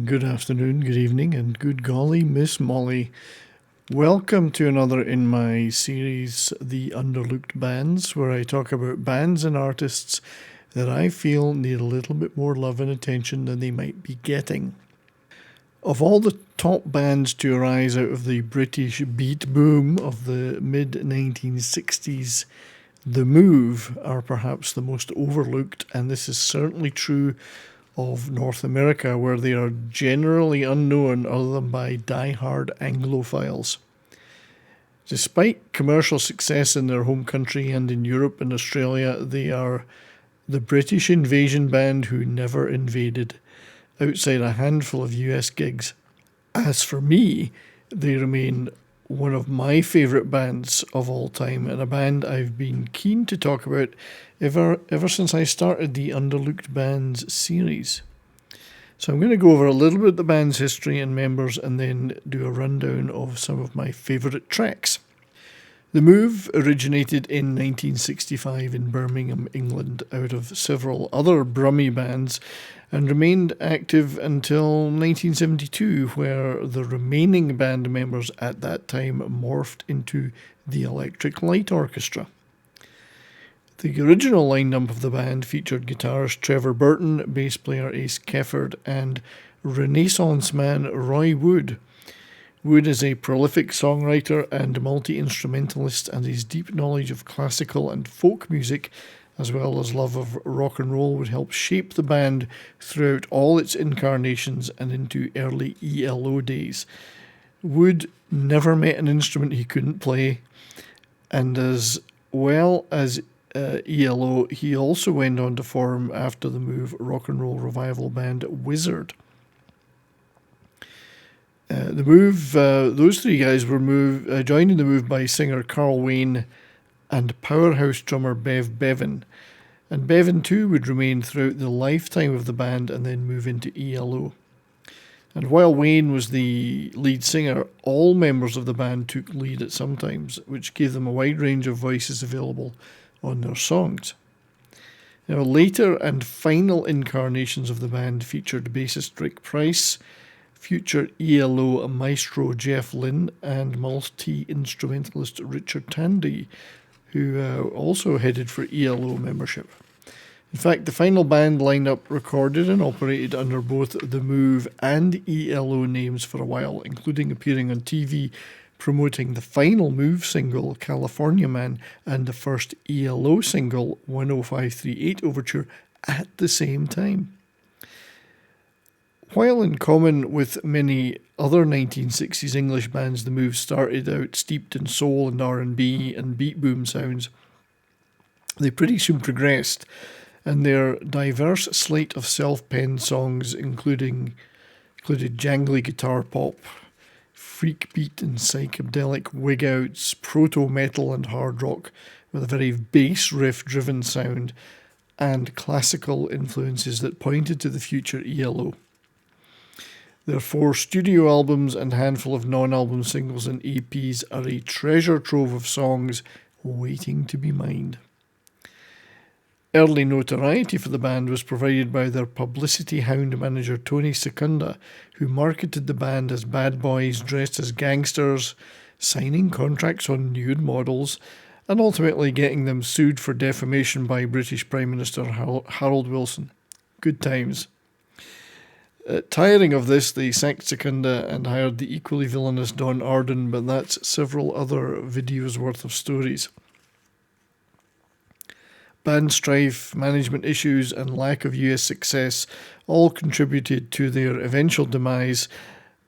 good afternoon, good evening, and good golly, Miss Molly. Welcome to another in my series, The Underlooked Bands, where I talk about bands and artists that I feel need a little bit more love and attention than they might be getting. Of all the top bands to arise out of the British beat boom of the mid 1960s, The Move are perhaps the most overlooked, and this is certainly true of North America, where they are generally unknown other than by die-hard Anglophiles. Despite commercial success in their home country and in Europe and Australia, they are the British invasion band who never invaded, outside a handful of US gigs. As for me, they remain one of my favourite bands of all time, and a band I've been keen to talk about ever since I started the Underlooked Bands series. So I'm going to go over a little bit of the band's history and members and then do a rundown of some of my favourite tracks. The Move originated in 1965 in Birmingham, England, out of several other Brummie bands, and remained active until 1972, where the remaining band members at that time morphed into the Electric Light Orchestra. The original lineup of the band featured guitarist Trevor Burton, bass player Ace Kefford, and Renaissance man Roy Wood. Wood is a prolific songwriter and multi-instrumentalist, and his deep knowledge of classical and folk music, as well as love of rock and roll, would help shape the band throughout all its incarnations and into early ELO days. Wood never met an instrument he couldn't play, and as well as ELO, he also went on to form, after the Move, rock and roll revival band Wizard. The Move, those three guys were joined in the Move by singer Carl Wayne and powerhouse drummer Bevan. And Bevan too would remain throughout the lifetime of the band and then move into ELO. And while Wayne was the lead singer, all members of the band took lead at some times, which gave them a wide range of voices available on their songs. Now, later and final incarnations of the band featured bassist Rick Price, future ELO maestro Jeff Lynne, and multi-instrumentalist Richard Tandy, who also headed for ELO membership. In fact, the final band lineup recorded and operated under both The Move and ELO names for a while, including appearing on TV promoting the final Move single, California Man, and the first ELO single, 10538 Overture, at the same time. While in common with many other 1960s English bands, The Move started out steeped in soul and R&B and beat boom sounds, they pretty soon progressed, and their diverse slate of self-penned songs included jangly guitar pop, freak beat and psychedelic wig-outs, proto-metal and hard rock with a very bass riff-driven sound, and classical influences that pointed to the future ELO. Their 4 studio albums and handful of non-album singles and EPs are a treasure trove of songs waiting to be mined. Early notoriety for the band was provided by their publicity hound manager Tony Secunda, who marketed the band as bad boys dressed as gangsters, signing contracts on nude models, and ultimately getting them sued for defamation by British Prime Minister Harold Wilson. Good times. Tiring of this, they sacked Secunda and hired the equally villainous Don Arden, but that's several other videos worth of stories. Band strife, management issues, and lack of US success all contributed to their eventual demise,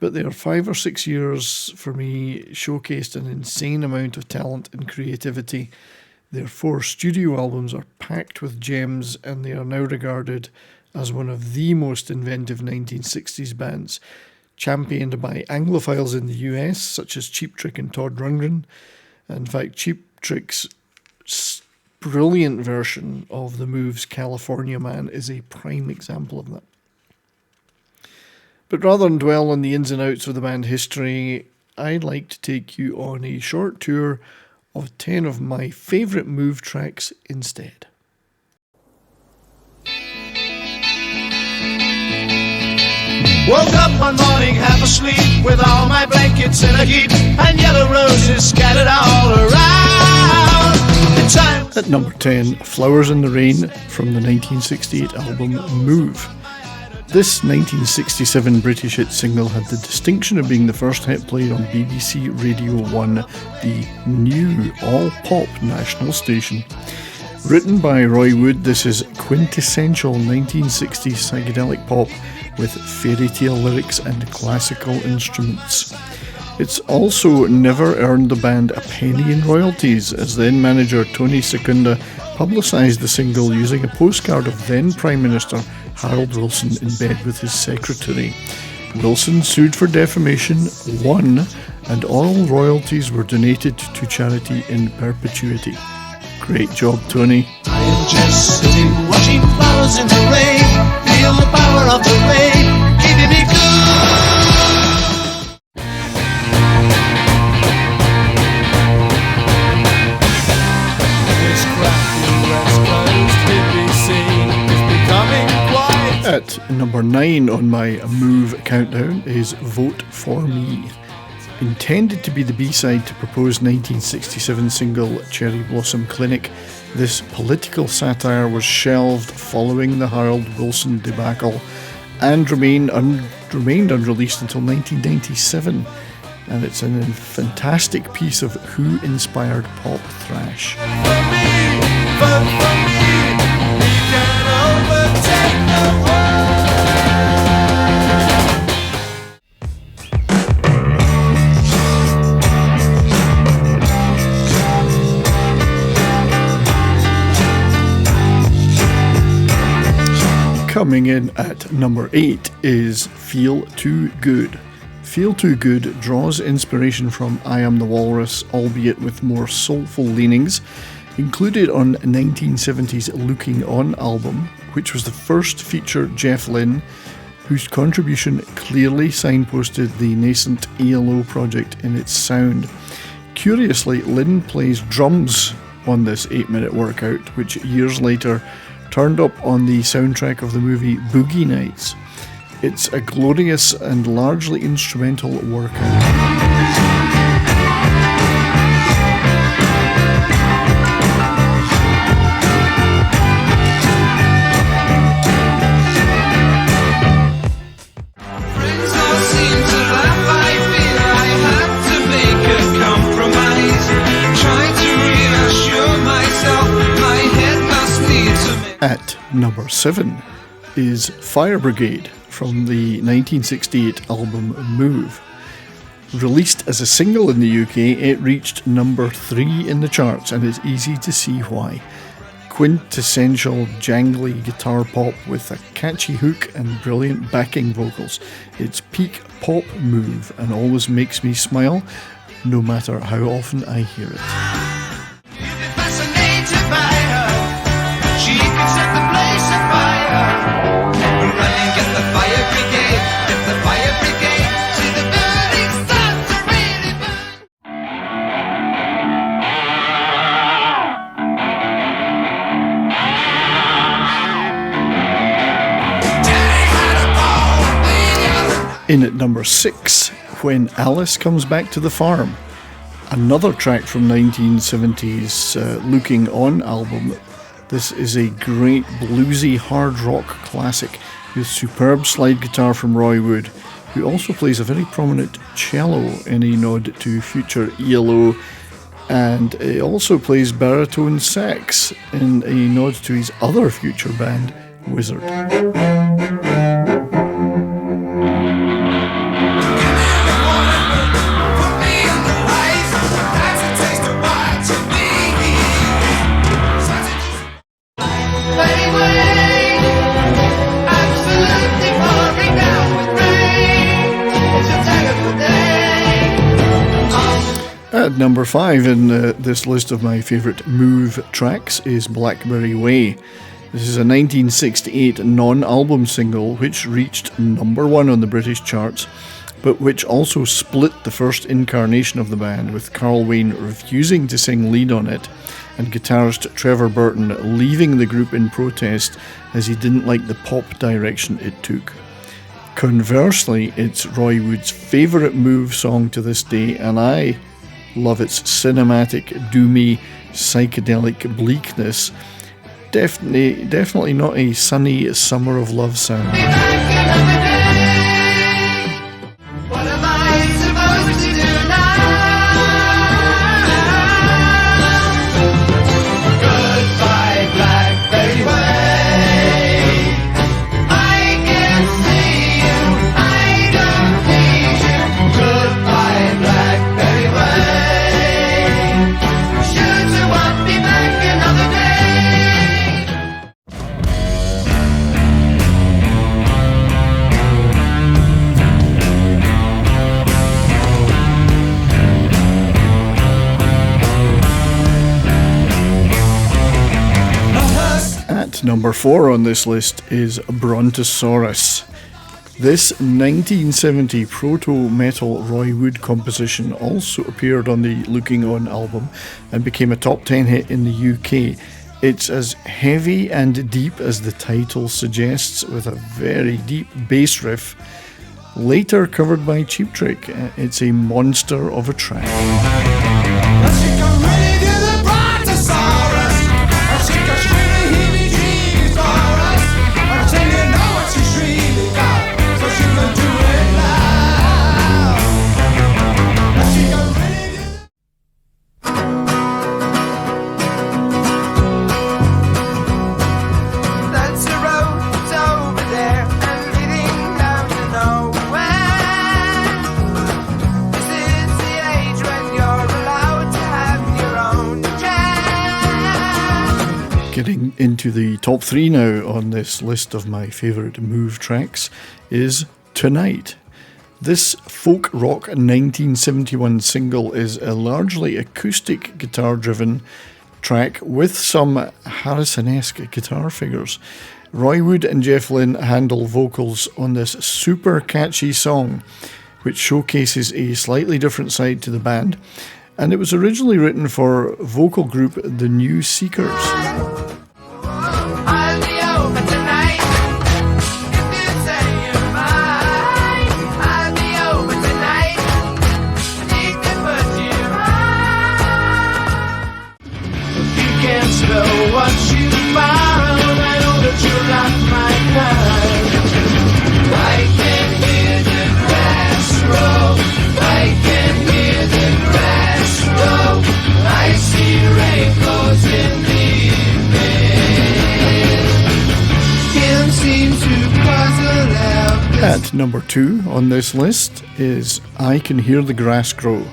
but their 5 or 6 years, for me, showcased an insane amount of talent and creativity. Their 4 studio albums are packed with gems, and they are now regarded as one of the most inventive 1960s bands, championed by Anglophiles in the US, such as Cheap Trick and Todd Rundgren. In fact, Cheap Trick's brilliant version of The Move's California Man is a prime example of that. But rather than dwell on the ins and outs of the band history, I'd like to take you on a short tour of 10 of my favourite Move tracks instead. Woke up one morning half asleep with all my blankets in a heap and yellow roses scattered all around. At number 10, Flowers in the Rain from the 1968 album Move. This 1967 British hit single had the distinction of being the first hit played on BBC Radio 1, the new all-pop national station. Written by Roy Wood, this is quintessential 1960s psychedelic pop with fairy tale lyrics and classical instruments. It's also never earned the band a penny in royalties, as then manager Tony Secunda publicised the single using a postcard of then Prime Minister Harold Wilson in bed with his secretary. Wilson sued for defamation, won, and all royalties were donated to charity in perpetuity. Great job, Tony. I am just sitting watching flowers in the rain, feel the power of the rain, keeping me cool. This crafty West Coast hippie scene is becoming quiet. At number 9 on my Move countdown is Vote For Me. Intended to be the B-side to proposed 1967 single Cherry Blossom Clinic, this political satire was shelved following the Harold Wilson debacle and remained unreleased until 1997. And it's a fantastic piece of who-inspired pop thrash. Coming in at number 8 is Feel Too Good. Feel Too Good draws inspiration from I Am the Walrus, albeit with more soulful leanings. Included on 1970's Looking On album, which was the first to feature Jeff Lynne, whose contribution clearly signposted the nascent ELO project in its sound. Curiously, Lynne plays drums on this 8-minute workout, which years later turned up on the soundtrack of the movie Boogie Nights. It's a glorious and largely instrumental workout. At number 7 is Fire Brigade from the 1968 album Move. Released as a single in the UK, it reached number 3 in the charts, and it's easy to see why. Quintessential jangly guitar pop with a catchy hook and brilliant backing vocals. It's peak pop Move and always makes me smile, no matter how often I hear it. Set the place afire. Run and get the fire brigade. Get the fire brigade. See the burning start to really burn. In at number 6, When Alice Comes Back to the Farm. Another track from 1970's Looking On album. This is a great bluesy hard rock classic with superb slide guitar from Roy Wood, who also plays a very prominent cello in a nod to future ELO, and he also plays baritone sax in a nod to his other future band, Wizard. At number 5 in this list of my favourite Move tracks is Blackberry Way. This is a 1968 non-album single which reached number 1 on the British charts, but which also split the first incarnation of the band, with Carl Wayne refusing to sing lead on it and guitarist Trevor Burton leaving the group in protest as he didn't like the pop direction it took. Conversely, it's Roy Wood's favourite Move song to this day, and I love its cinematic, doomy, psychedelic bleakness. Definitely not a sunny Summer of Love sound. What am I supposed to do now? Goodbye, Blackberry Way. I can't see you, I don't need you. Goodbye, Blackberry Way. Should you want me back another day? At number 4 on this list is Brontosaurus. This 1970 proto-metal Roy Wood composition also appeared on the Looking On album and became a top 10 hit in the UK. It's as heavy and deep as the title suggests, with a very deep bass riff, later covered by Cheap Trick. It's a monster of a track. She come ready to the Brontosaurus. She got really heebie-jeebies for us. Until you know what she's really got, so she can do it loud. She come ready to That's the road, it's over there, and leading down to nowhere. This is the age when you're allowed to have your own chair. Getting into the top 3 now on this list of my favourite Move tracks is Tonight. This folk rock 1971 single is a largely acoustic guitar driven track with some Harrison-esque guitar figures. Roy Wood and Jeff Lynne handle vocals on this super catchy song, which showcases a slightly different side to the band, and it was originally written for vocal group The New Seekers. I'll be over tonight. If you say you're mine, I'll be over tonight. You can put you on. You can't spell what you found. I know that you're not my kind. I can hear the grass grow. I can hear the grass grow. I see rainbows in the evening. Can't seem to puzzle out this. At number 2 on this list is I Can Hear the Grass Grow.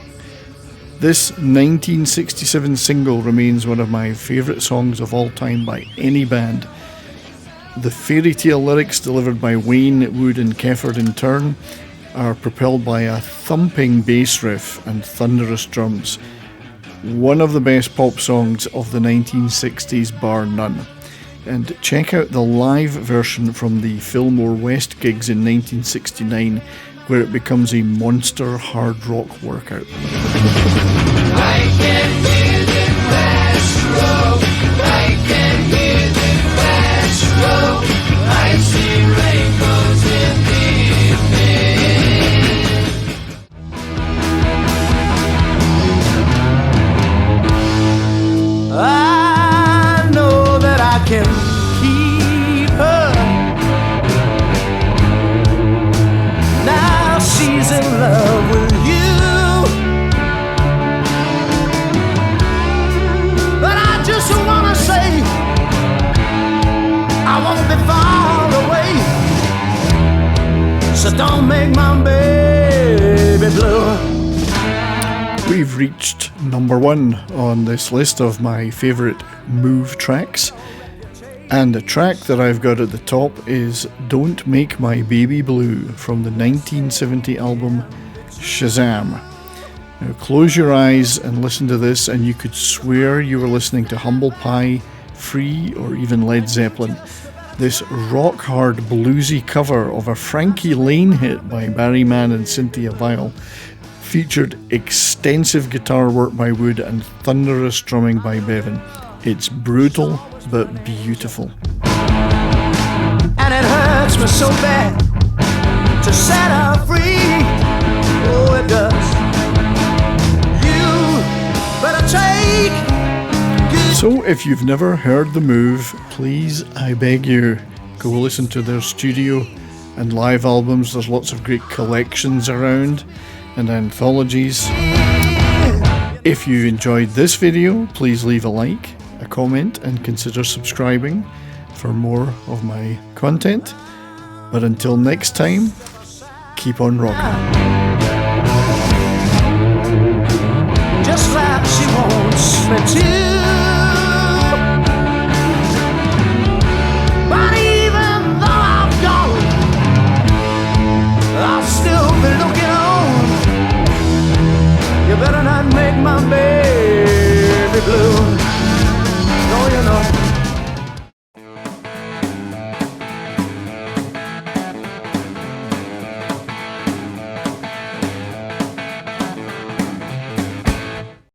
This 1967 single remains one of my favourite songs of all time by any band. The fairy tale lyrics delivered by Wayne, Wood and Kefford in turn are propelled by a thumping bass riff and thunderous drums. One of the best pop songs of the 1960s bar none. And check out the live version from the Fillmore West gigs in 1969, where it becomes a monster hard rock workout. I can hear the grass grow. I can hear the grass grow. I see rainbows in the evening. I know that I can keep her. Now she's in love with you. But I just wanna say I won't be far away. So don't make my baby blue. We've reached number 1 on this list of my favourite Move tracks, and the track that I've got at the top is Don't Make My Baby Blue from the 1970 album Shazam. Now close your eyes and listen to this and you could swear you were listening to Humble Pie, Free or even Led Zeppelin. This rock hard bluesy cover of a Frankie Lane hit by Barry Mann and Cynthia Weil featured extensive guitar work by Wood and thunderous drumming by Bevan. It's brutal but beautiful. And it hurts me so bad to set her free. Oh, it does. You better take good. So if you've never heard The Move, please, I beg you, go listen to their studio and live albums. There's lots of great collections around and anthologies. If you enjoyed this video, please leave a like, a comment, and consider subscribing for more of my content. But until next time, keep on rocking. Just like she wants me to.